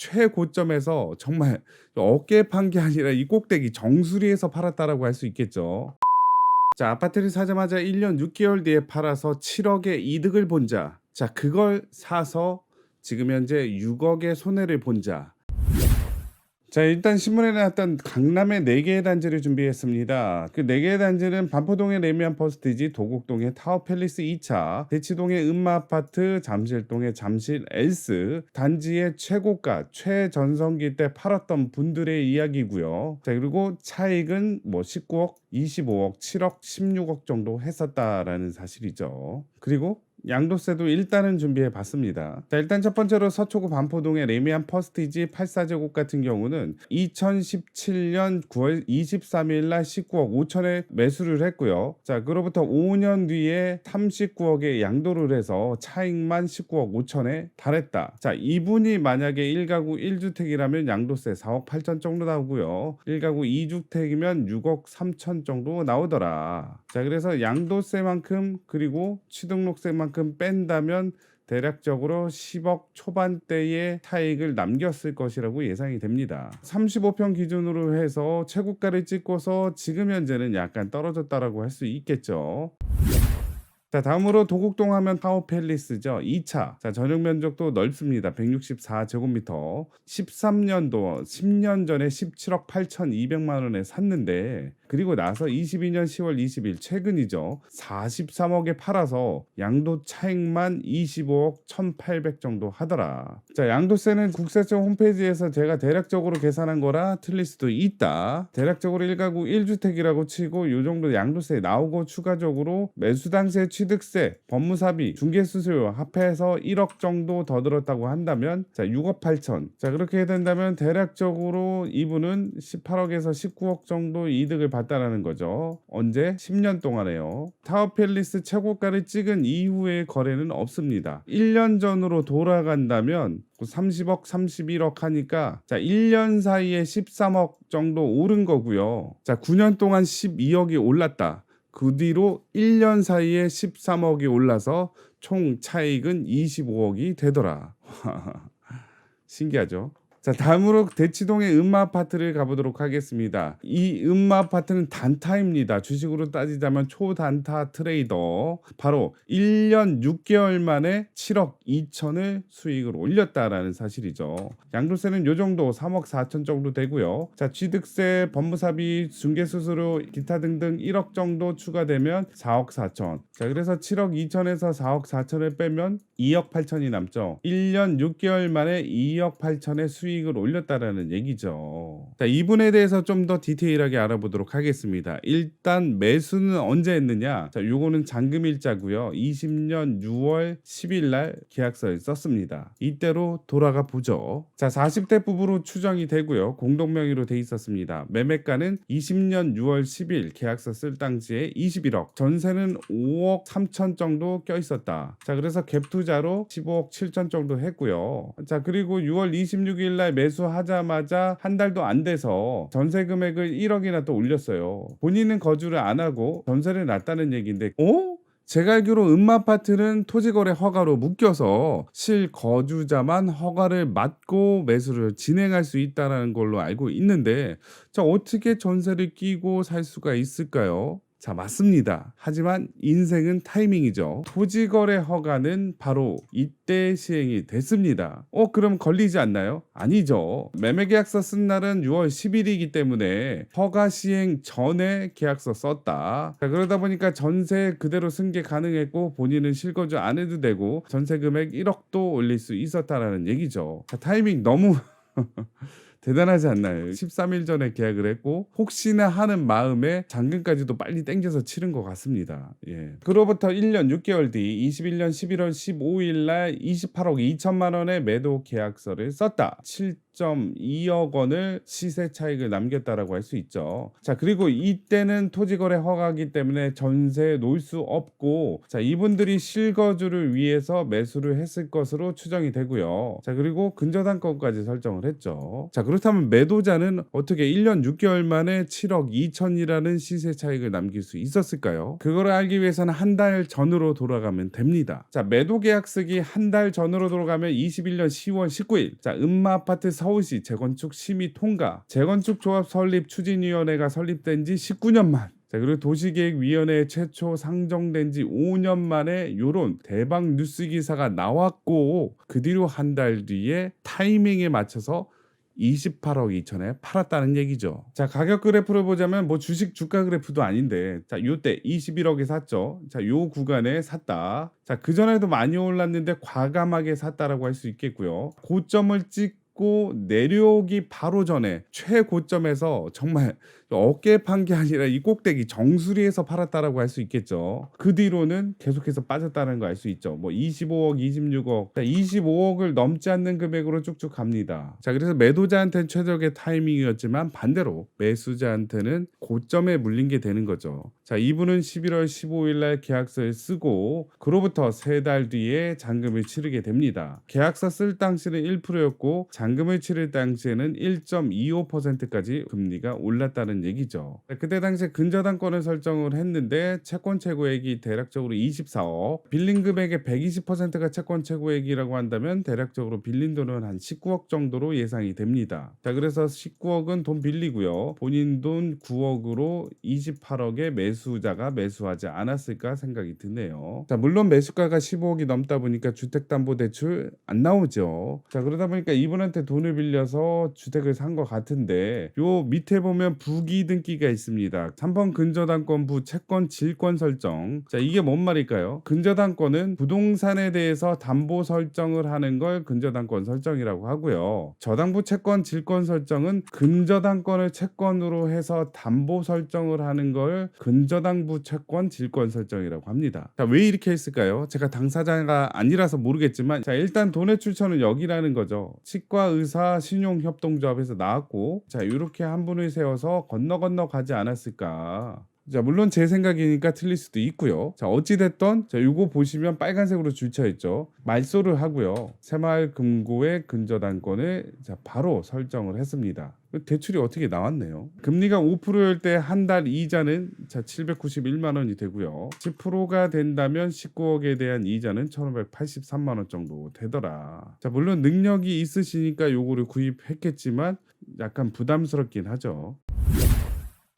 최고점에서 정말 어깨에 판 게 아니라 이 꼭대기 정수리에서 팔았다라고 할 수 있겠죠. 자, 아파트를 사자마자 1년 6개월 뒤에 팔아서 7억의 이득을 본 자. 자, 그걸 사서 지금 현재 6억의 손해를 본 자. 자, 일단 신문에 나왔던 강남의 4개의 단지를 준비했습니다. 그 4개의 단지는 반포동의 레미안 퍼스티지, 도곡동의 타워팰리스 2차, 대치동의 음마아파트, 잠실동의 잠실 엘스, 단지의 최고가, 최전성기 때 팔았던 분들의 이야기고요. 자, 그리고 차익은 19억, 25억, 7억, 16억 정도 했었다라는 사실이죠. 그리고 양도세도 일단은 준비해 봤습니다. 자, 일단 첫 번째로 서초구 반포동의 레미안 퍼스티지 84제곱 같은 경우는 2017년 9월 23일 날 19억 5천에 매수를 했고요. 자, 그로부터 5년 뒤에 39억에 양도를 해서 차익만 19억 5천에 달했다. 자, 이분이 만약에 1가구 1주택이라면 양도세 4억 8천 정도 나오고요. 1가구 2주택이면 6억 3천 정도 나오더라. 자, 그래서 양도세만큼 그리고 취등록세만큼 뺀다면 대략적으로 10억 초반대의 차익을 남겼을 것이라고 예상이 됩니다. 35평 기준으로 해서 최고가를 찍고서 지금 현재는 약간 떨어졌다라고 할 수 있겠죠. 자, 다음으로 도곡동 하면 타워팰리스죠. 2차. 자, 전용 면적도 넓습니다. 164제곱미터. 13년도 10년 전에 17억 8,200만 원에 샀는데 그리고 나서 22년 10월 20일 최근이죠. 43억에 팔아서 양도 차익만 25억 1,800 정도 하더라. 자, 양도세는 국세청 홈페이지에서 제가 대략적으로 계산한 거라 틀릴 수도 있다. 대략적으로 1가구 1주택이라고 치고 요 정도 양도세 나오고 추가적으로 매수당세, 취득세, 법무사비, 중개수수료 합해서 1억 정도 더 들었다고 한다면 자, 6억 8천. 자, 그렇게 된다면 대략적으로 이분은 18억에서 19억 정도 이득을 봤다라는 거죠. 언제? 10년 동안에요. 타워팰리스 최고가를 찍은 이후의 거래는 없습니다. 1년 전으로 돌아간다면 30억, 31억 하니까 자, 1년 사이에 13억 정도 오른 거고요. 자, 9년 동안 12억이 올랐다. 그 뒤로 1년 사이에 13억이 올라서 총 차익은 25억이 되더라. 신기하죠? 자, 다음으로 대치동의 음마아파트를 가보도록 하겠습니다. 이 음마아파트는 단타입니다. 주식으로 따지자면 초단타 트레이더. 바로 1년 6개월 만에 7억 2천을 수익을 올렸다라는 사실이죠. 양도세는 요 정도 3억 4천 정도 되고요. 자, 취득세, 법무사비, 중개수수료, 기타 등등 1억 정도 추가되면 4억 4천. 자, 그래서 7억 2천에서 4억 4천을 빼면 2억 8천이 남죠. 1년 6개월 만에 2억 8천의 수익을 올렸다라는 얘기죠. 자, 이분에 대해서 좀 더 디테일하게 알아보도록 하겠습니다. 일단 매수는 언제 했느냐? 자, 요거는 잔금일자고요. 20년 6월 10일 날 계약서에 썼습니다. 이때로 돌아가 보죠. 자, 40대 부부로 추정이 되고요. 공동명의로 돼 있었습니다. 매매가는 20년 6월 10일 계약서 쓸 당시에 21억. 전세는 5억 3천 정도 껴 있었다. 자, 그래서 갭 투자로 15억 7천 정도 했고요. 자, 그리고 6월 26일 날 매수하자마자 한 달도 안 돼서 전세 금액을 1억이나 또 올렸어요. 본인은 거주를 안 하고 전세를 놨다는 얘기인데, 제가 알기로 음마아파트는 토지거래 허가로 묶여서 실거주자만 허가를 받고 매수를 진행할 수 있다는 걸로 알고 있는데, 자, 어떻게 전세를 끼고 살 수가 있을까요? 자, 맞습니다. 하지만 인생은 타이밍이죠. 토지거래 허가는 바로 이때 시행이 됐습니다. 그럼 걸리지 않나요? 아니죠. 매매계약서 쓴 날은 6월 10일이기 때문에 허가 시행 전에 계약서 썼다. 자, 그러다 보니까 전세 그대로 승계 가능했고 본인은 실거주 안 해도 되고 전세 금액 1억도 올릴 수 있었다라는 얘기죠. 자, 타이밍 너무 대단하지 않나요? 13일 전에 계약을 했고 혹시나 하는 마음에 잔금까지도 빨리 땡겨서 치른 것 같습니다. 예. 그로부터 1년 6개월 뒤 21년 11월 15일 날 28억 2천만 원의 매도 계약서를 썼다. 7.2억 원을 시세 차익을 남겼다라고 할 수 있죠. 자, 그리고 이때는 토지거래 허가이기 때문에 전세에 놓을 수 없고, 자, 이분들이 실거주를 위해서 매수를 했을 것으로 추정이 되고요. 자, 그리고 근저당권까지 설정을 했죠. 자, 그렇다면 매도자는 어떻게 1년 6개월 만에 7억 2천이라는 시세 차익을 남길 수 있었을까요? 그걸 알기 위해서는 한 달 전으로 돌아가면 됩니다. 자, 매도 계약서기 한 달 전으로 돌아가면 21년 10월 19일. 자, 음마아파트 서울시 재건축 심의 통과. 재건축 조합 설립 추진위원회가 설립된 지 19년 만. 자, 그리고 도시계획위원회 최초 상정된 지 5년 만에 요런 대박 뉴스 기사가 나왔고, 그 뒤로 한 달 뒤에 타이밍에 맞춰서 28억 2천에 팔았다는 얘기죠. 자, 가격 그래프를 보자면 뭐 주식 주가 그래프도 아닌데, 자, 요때 21억에 샀죠. 자, 요 구간에 샀다. 자, 그 전에도 많이 올랐는데 과감하게 샀다라고 할 수 있겠고요. 고점을 찍고 내려오기 바로 전에 최고점에서 정말 어깨 판 게 아니라 이 꼭대기 정수리에서 팔았다라고 할 수 있겠죠. 그 뒤로는 계속해서 빠졌다는 거 알 수 있죠. 뭐 25억, 26억, 25억을 넘지 않는 금액으로 쭉쭉 갑니다. 자, 그래서 매도자한테는 최적의 타이밍이었지만 반대로 매수자한테는 고점에 물린 게 되는 거죠. 자, 이분은 11월 15일 날 계약서를 쓰고 그로부터 3달 뒤에 잔금을 치르게 됩니다. 계약서 쓸 당시는 1%였고 잔금을 치를 당시에는 1.25%까지 금리가 올랐다는 얘기죠. 그때 당시에 근저당권을 설정을 했는데 채권 최고액이 대략적으로 24억, 빌린 금액의 120%가 채권 최고액이라고 한다면 대략적으로 빌린 돈은 한 19억 정도로 예상이 됩니다. 자, 그래서 19억은 돈 빌리고요. 본인 돈 9억으로 28억에 매수자가 매수하지 않았을까 생각이 드네요. 자, 물론 매수가가 15억이 넘다 보니까 주택담보대출 안 나오죠. 자, 그러다 보니까 이분한테 돈을 빌려서 주택을 산 것 같은데 요 밑에 보면 부기등기가 있습니다. 3번 근저당권부 채권 질권 설정. 자, 이게 뭔 말일까요? 근저당권은 부동산에 대해서 담보 설정을 하는 걸 근저당권 설정이라고 하고요. 저당부 채권 질권 설정은 근저당권을 채권으로 해서 담보 설정을 하는 걸 근저당부 채권 질권 설정이라고 합니다. 자, 왜 이렇게 했을까요? 제가 당사자가 아니라서 모르겠지만, 자, 일단 돈의 출처는 여기라는 거죠. 치과 의사 신용협동조합에서 나왔고, 자, 이렇게 한 분을 세워서 건너 가지 않았을까. 자, 물론 제 생각이니까 틀릴 수도 있고요. 자, 어찌됐던 자, 이거 보시면 빨간색으로 줄쳐 있죠. 말소를 하고요. 새마을금고의 근저당권을 자, 바로 설정을 했습니다. 대출이 어떻게 나왔네요. 금리가 5%일 때 한 달 이자는 자 791만 원이 되고요. 10%가 된다면 19억에 대한 이자는 1,583만 원 정도 되더라. 자, 물론 능력이 있으시니까 요거를 구입했겠지만 약간 부담스럽긴 하죠.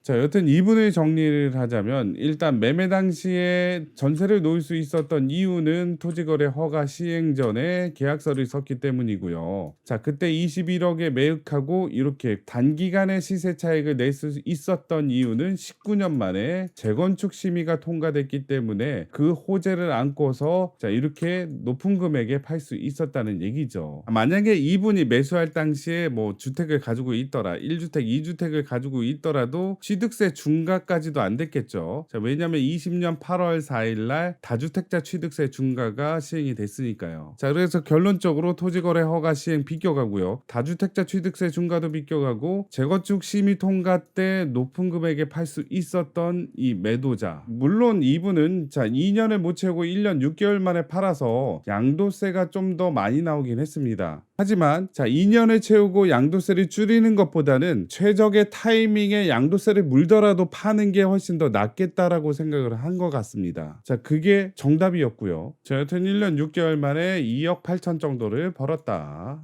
자, 여튼 이분을 정리를 하자면 일단 매매 당시에 전세를 놓을 수 있었던 이유는 토지거래 허가 시행 전에 계약서를 썼기 때문이고요. 자, 그때 21억에 매입하고 이렇게 단기간에 시세 차익을 낼 수 있었던 이유는 19년 만에 재건축 심의가 통과됐기 때문에 그 호재를 안고서 자, 이렇게 높은 금액에 팔 수 있었다는 얘기죠. 만약에 이분이 매수할 당시에 뭐 주택을 가지고 있더라, 1주택, 2주택을 가지고 있더라도 취득세 중과까지도 안 됐겠죠. 자, 왜냐하면 20년 8월 4일 날 다주택자 취득세 중과가 시행이 됐으니까요. 자, 그래서 결론적으로 토지거래 허가 시행 비껴가고요. 다주택자 취득세 중과도 비껴가고 재건축 심의 통과 때 높은 금액에 팔 수 있었던 이 매도자. 물론 이분은 자 2년을 못 채우고 1년 6개월 만에 팔아서 양도세가 좀 더 많이 나오긴 했습니다. 하지만 자 2년을 채우고 양도세를 줄이는 것보다는 최적의 타이밍에 양도세를 물더라도 파는 게 훨씬 더 낫겠다라고 생각을 한 것 같습니다. 자, 그게 정답이었고요. 자, 여튼 1년 6개월 만에 2억 8천 정도를 벌었다.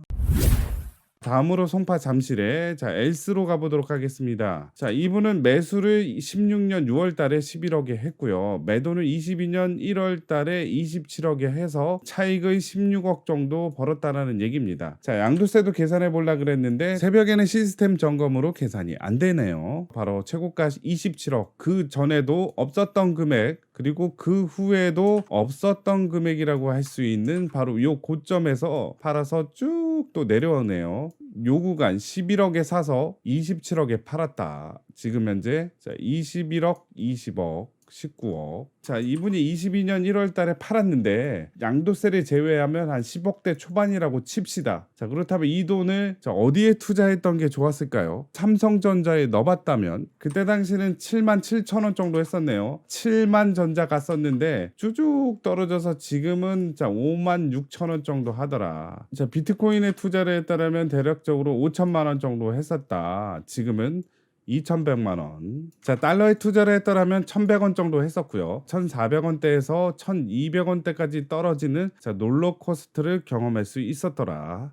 다음으로 송파 잠실에 자 엘스로 가보도록 하겠습니다. 자, 이분은 매수를 16년 6월 달에 11억에 했고요. 매도는 22년 1월 달에 27억에 해서 차익을 16억 정도 벌었다라는 얘기입니다. 자, 양도세도 계산해 보려 그랬는데 새벽에는 시스템 점검으로 계산이 안 되네요. 바로 최고가 27억, 그 전에도 없었던 금액, 그리고 그 후에도 없었던 금액이라고 할 수 있는 바로 요 고점에서 팔아서 쭉 또 내려오네요. 요 구간 11억에 사서 27억에 팔았다. 지금 현재 자 21억, 20억. 19억. 자, 이분이 22년 1월 달에 팔았는데 양도세를 제외하면 한 10억대 초반이라고 칩시다. 자, 그렇다면 이 돈을 자, 어디에 투자했던 게 좋았을까요? 삼성전자에 넣어봤다면 그때 당시는 7만 7천 원 정도 했었네요. 7만 전자 갔었는데 쭈쭉 떨어져서 지금은 자 5만 6천 원 정도 하더라. 자, 비트코인에 투자를 했다면 대략적으로 5천만 원 정도 했었다. 지금은 2,100만 원. 자, 달러에 투자를 했더라면 1,100원 정도 했었고요. 1,400원대에서 1,200원대까지 떨어지는 자, 롤러코스터를 경험할 수 있었더라.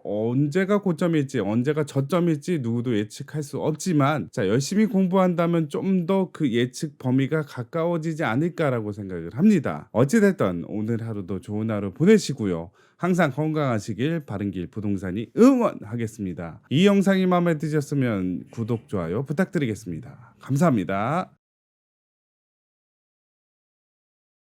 언제가 고점일지 언제가 저점일지 누구도 예측할 수 없지만 자, 열심히 공부한다면 좀 더 그 예측 범위가 가까워지지 않을까라고 생각을 합니다. 어찌됐든 오늘 하루도 좋은 하루 보내시고요. 항상 건강하시길 바른길 부동산이 응원하겠습니다. 이 영상이 마음에 드셨으면 구독, 좋아요 부탁드리겠습니다. 감사합니다.